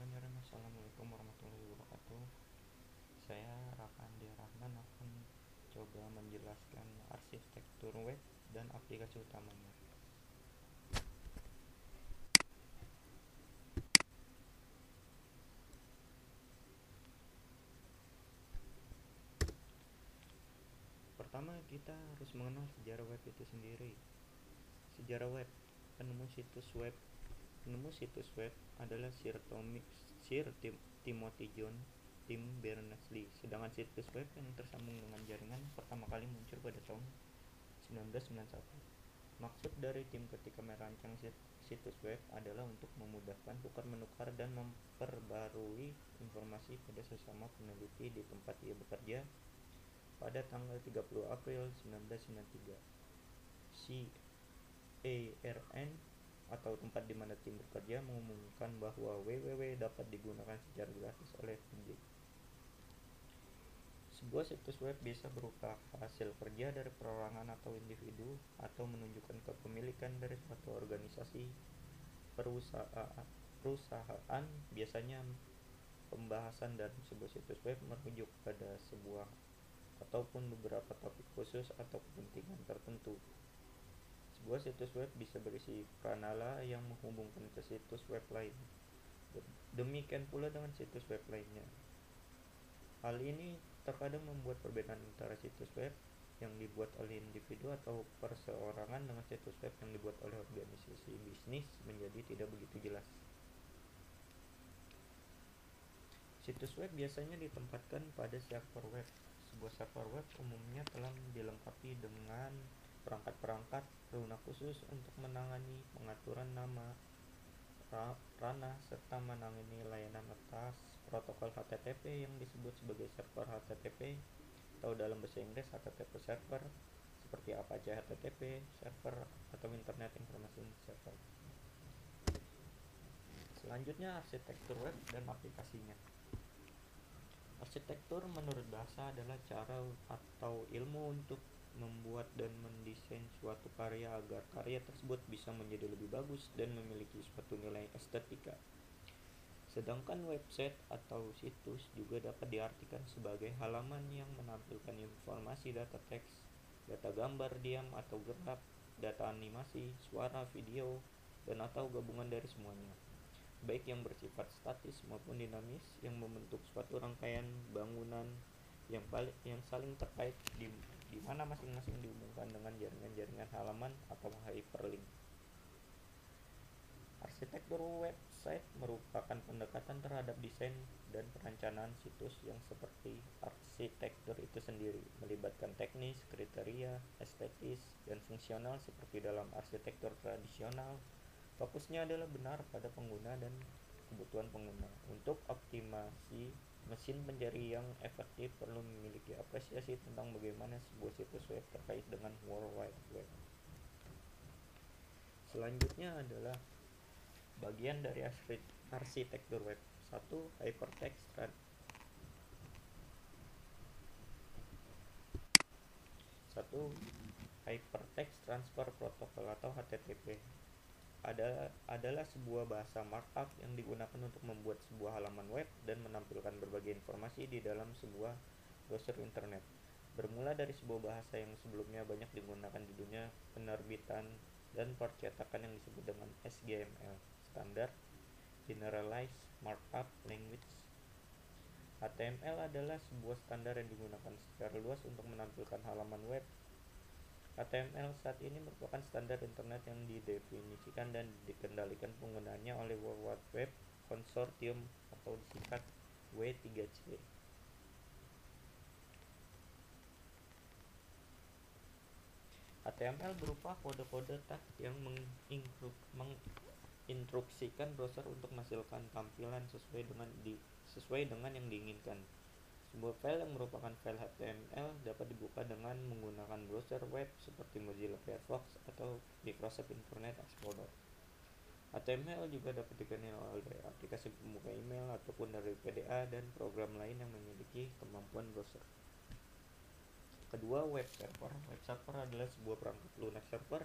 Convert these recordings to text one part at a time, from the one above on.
Bismillahirrahmanirrahim. Assalamualaikum warahmatullahi wabarakatuh. Saya Rafandi Rahman akan coba menjelaskan arsitektur web dan aplikasi utamanya. Pertama, kita harus mengenal sejarah web itu sendiri. Sejarah web. Penemu situs web Penemu situs web adalah Sir Timothy John Tim Berners-Lee. Sedangkan situs web yang tersambung dengan jaringan pertama kali muncul pada tahun 1991. Maksud dari tim ketika merancang situs web adalah untuk memudahkan tukar-menukar dan memperbarui informasi pada sesama peneliti di tempat ia bekerja pada tanggal 30 April 1993. CARN atau tempat di mana tim bekerja mengumumkan bahwa www dapat digunakan secara gratis oleh publik. Sebuah situs web bisa berupa hasil kerja dari perorangan atau individu atau menunjukkan kepemilikan dari suatu organisasi perusahaan. Biasanya pembahasan dalam sebuah situs web merujuk pada sebuah ataupun beberapa topik khusus atau kepentingan tertentu. Sebuah situs web bisa berisi pranala yang menghubungkan ke situs web lain. Demikian pula dengan situs web lainnya. Hal ini terkadang membuat perbedaan antara situs web yang dibuat oleh individu atau perseorangan dengan situs web yang dibuat oleh organisasi bisnis menjadi tidak begitu jelas. Situs web biasanya ditempatkan pada server web. Sebuah server web umumnya telah dilengkapi dengan perangkat-perangkat lunak khusus untuk menangani pengaturan nama, ranah, serta menangani layanan atas protokol HTTP yang disebut sebagai server HTTP atau dalam bahasa Inggris HTTP server, seperti Apache HTTP server atau Internet Information Server. Selanjutnya, arsitektur web dan aplikasinya. Arsitektur menurut bahasa adalah cara atau ilmu untuk membuat dan mendesain suatu karya agar karya tersebut bisa menjadi lebih bagus dan memiliki suatu nilai estetika. Sedangkan website atau situs juga dapat diartikan sebagai halaman yang menampilkan informasi data teks, data gambar diam atau gerak, data animasi, suara, video, dan atau gabungan dari semuanya, baik yang bersifat statis maupun dinamis, yang membentuk suatu rangkaian bangunan yang saling terkait di mana masing-masing dihubungkan dengan jaringan-jaringan halaman atau hyperlink. Arsitektur website merupakan pendekatan terhadap desain dan perencanaan situs yang seperti arsitektur itu sendiri, melibatkan teknis, kriteria, estetis, dan fungsional seperti dalam arsitektur tradisional. Fokusnya adalah benar pada pengguna dan kebutuhan pengguna. Untuk optimasi mesin pencari yang efektif perlu memiliki apresiasi tentang bagaimana sebuah situs web terkait dengan World Wide Web. Selanjutnya adalah bagian dari arsitektur web. 1. Hypertext Transfer Protocol atau HTTP adalah sebuah bahasa markup yang digunakan untuk membuat sebuah halaman web dan menampilkan berbagai informasi di dalam sebuah browser internet. Bermula dari sebuah bahasa yang sebelumnya banyak digunakan di dunia penerbitan dan percetakan yang disebut dengan SGML, Standard Generalized Markup Language. HTML adalah sebuah standar yang digunakan secara luas untuk menampilkan halaman web. HTML saat ini merupakan standar internet yang didefinisikan dan dikendalikan penggunaannya oleh World Wide Web Consortium atau disingkat W3C. HTML berupa kode-kode teks yang menginstruksikan browser untuk menghasilkan tampilan sesuai dengan yang diinginkan. Sebuah file yang merupakan file HTML dapat dibuka dengan menggunakan browser web seperti Mozilla Firefox atau Microsoft Internet Explorer. HTML juga dapat dikenal oleh aplikasi pembuka email ataupun dari PDA dan program lain yang memiliki kemampuan browser. Kedua, web server. Web server adalah sebuah perangkat lunak server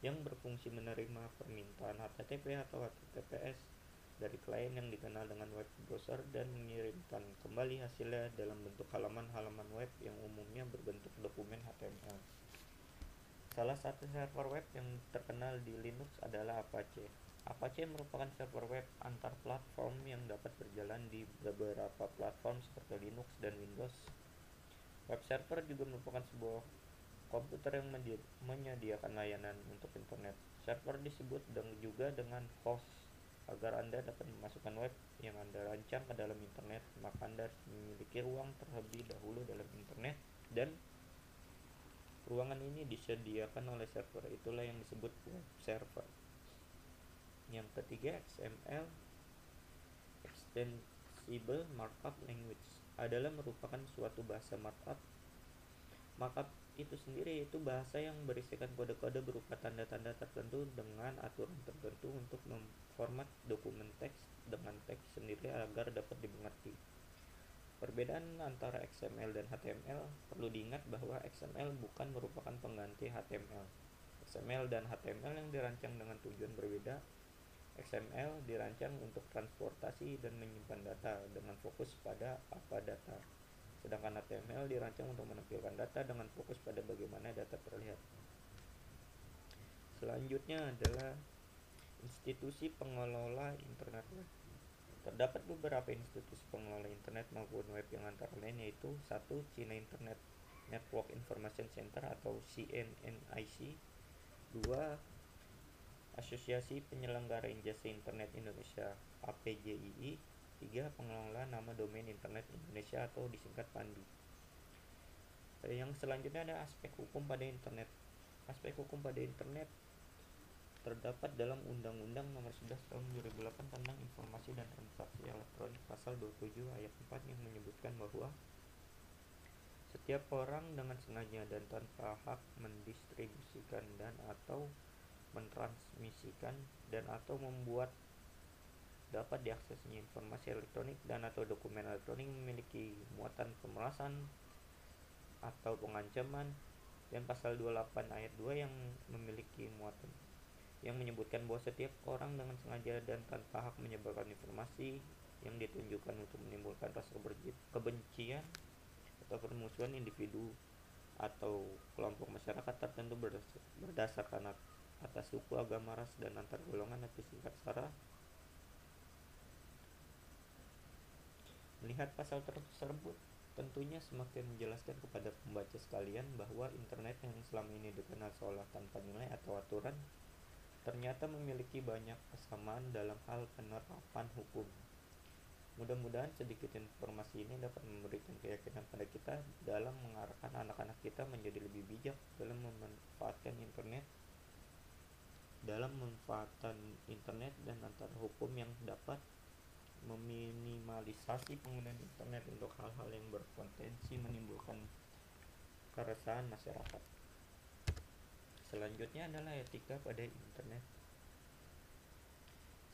yang berfungsi menerima permintaan HTTP atau HTTPS dari klien yang dikenal dengan web browser dan mengirimkan kembali hasilnya dalam bentuk halaman-halaman web yang umumnya berbentuk dokumen HTML. Salah satu server web yang terkenal di Linux adalah Apache. Apache merupakan server web antar platform yang dapat berjalan di beberapa platform seperti Linux dan Windows. Web server juga merupakan sebuah komputer yang menyediakan layanan untuk internet. Server disebut juga dengan host. Agar Anda dapat memasukkan web yang Anda rancang ke dalam internet, maka Anda harus memiliki ruang terlebih dahulu dalam internet, dan ruangan ini disediakan oleh server. Itulah yang disebut web server. Yang ketiga, XML, Extensible Markup Language, adalah merupakan suatu bahasa markup. Markup itu sendiri yaitu bahasa yang berisikan kode-kode berupa tanda-tanda tertentu dengan aturan tertentu untuk memformat dokumen teks dengan teks sendiri agar dapat dimengerti. Perbedaan antara XML dan HTML, perlu diingat bahwa XML bukan merupakan pengganti HTML. XML dan HTML yang dirancang dengan tujuan berbeda. XML dirancang untuk transportasi dan menyimpan data dengan fokus pada apa data. Sedangkan HTML dirancang untuk menampilkan data dengan fokus pada bagaimana data terlihat. Selanjutnya adalah institusi pengelola internet web. Terdapat beberapa institusi pengelola internet maupun web yang antara lain yaitu 1. China Internet Network Information Center atau CNNIC. 2. Asosiasi Penyelenggara Jasa Internet Indonesia APJII. 3. Pengelola Nama Domain Internet Indonesia atau disingkat PANDI. Yang selanjutnya ada aspek hukum pada internet. Aspek hukum pada internet terdapat dalam Undang-Undang Nomor 11 Tahun 2008 tentang Informasi dan Transaksi Elektronik pasal 27 ayat 4 yang menyebutkan bahwa setiap orang dengan sengaja dan tanpa hak mendistribusikan dan atau mentransmisikan dan atau membuat dapat diaksesnya informasi elektronik dan atau dokumen elektronik memiliki muatan pemerasan atau pengancaman, dan pasal 28 ayat 2 yang memiliki muatan yang menyebutkan bahwa setiap orang dengan sengaja dan tanpa hak menyebarkan informasi yang ditunjukkan untuk menimbulkan rasa kebencian atau permusuhan individu atau kelompok masyarakat tertentu berdasarkan atas suku, agama, ras, dan antar golongan atau singkat SARA. Melihat pasal tersebut tentunya semakin menjelaskan kepada pembaca sekalian bahwa internet yang selama ini dikenal seolah tanpa nilai atau aturan ternyata memiliki banyak kesamaan dalam hal penerapan hukum. Mudah-mudahan sedikit informasi ini dapat memberikan keyakinan pada kita dalam mengarahkan anak-anak kita menjadi lebih bijak dalam memanfaatkan internet dan antara hukum yang dapat meminimalisasi penggunaan internet untuk hal-hal yang berpotensi menimbulkan keresahan masyarakat. Selanjutnya adalah etika pada internet.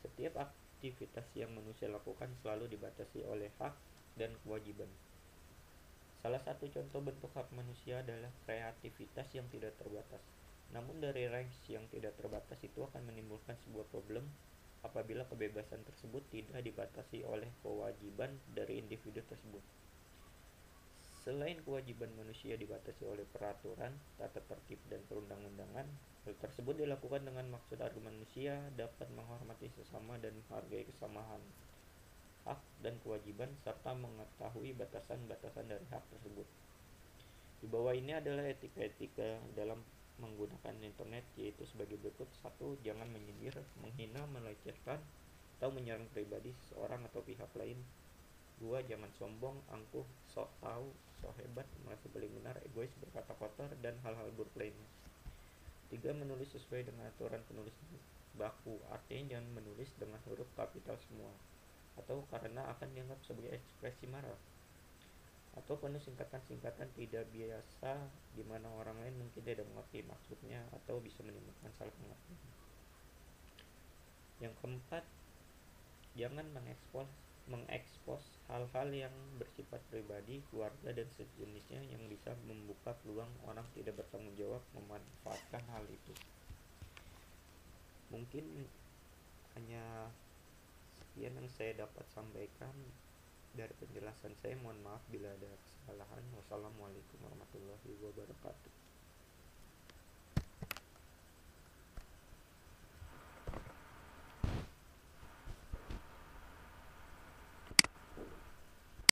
Setiap aktivitas yang manusia lakukan selalu dibatasi oleh hak dan kewajiban. Salah satu contoh bentuk hak manusia adalah kreativitas yang tidak terbatas. Namun dari range yang tidak terbatas itu akan menimbulkan sebuah problem apabila kebebasan tersebut tidak dibatasi oleh kewajiban dari individu tersebut. Selain kewajiban manusia dibatasi oleh peraturan, tata tertib, dan perundang-undangan, hal tersebut dilakukan dengan maksud agar manusia dapat menghormati sesama dan menghargai kesamaan hak dan kewajiban serta mengetahui batasan-batasan dari hak tersebut. Di bawah ini adalah etika-etika dalam menggunakan internet, yaitu sebagai berikut. 1. Jangan menyindir, menghina, melecehkan, atau menyerang pribadi seseorang atau pihak lain. 2. Jangan sombong, angkuh, sok tahu, sok hebat, merasa paling benar, egois, berkata kotor, dan hal-hal buruk lainnya. 3. Menulis sesuai dengan aturan penulis baku, artinya jangan menulis dengan huruf kapital semua, atau karena akan dianggap sebagai ekspresi marah, atau penuh singkatan-singkatan tidak biasa di mana orang lain mungkin tidak mengerti maksudnya atau bisa menimbulkan salah pengertian. Yang keempat, jangan mengekspos hal-hal yang bersifat pribadi, keluarga, dan sejenisnya yang bisa membuka peluang orang tidak bertanggung jawab memanfaatkan hal itu. Mungkin hanya sekian yang saya dapat sampaikan dari penjelasan saya. Mohon maaf bila ada kesalahan. Wassalamualaikum warahmatullahi wabarakatuh.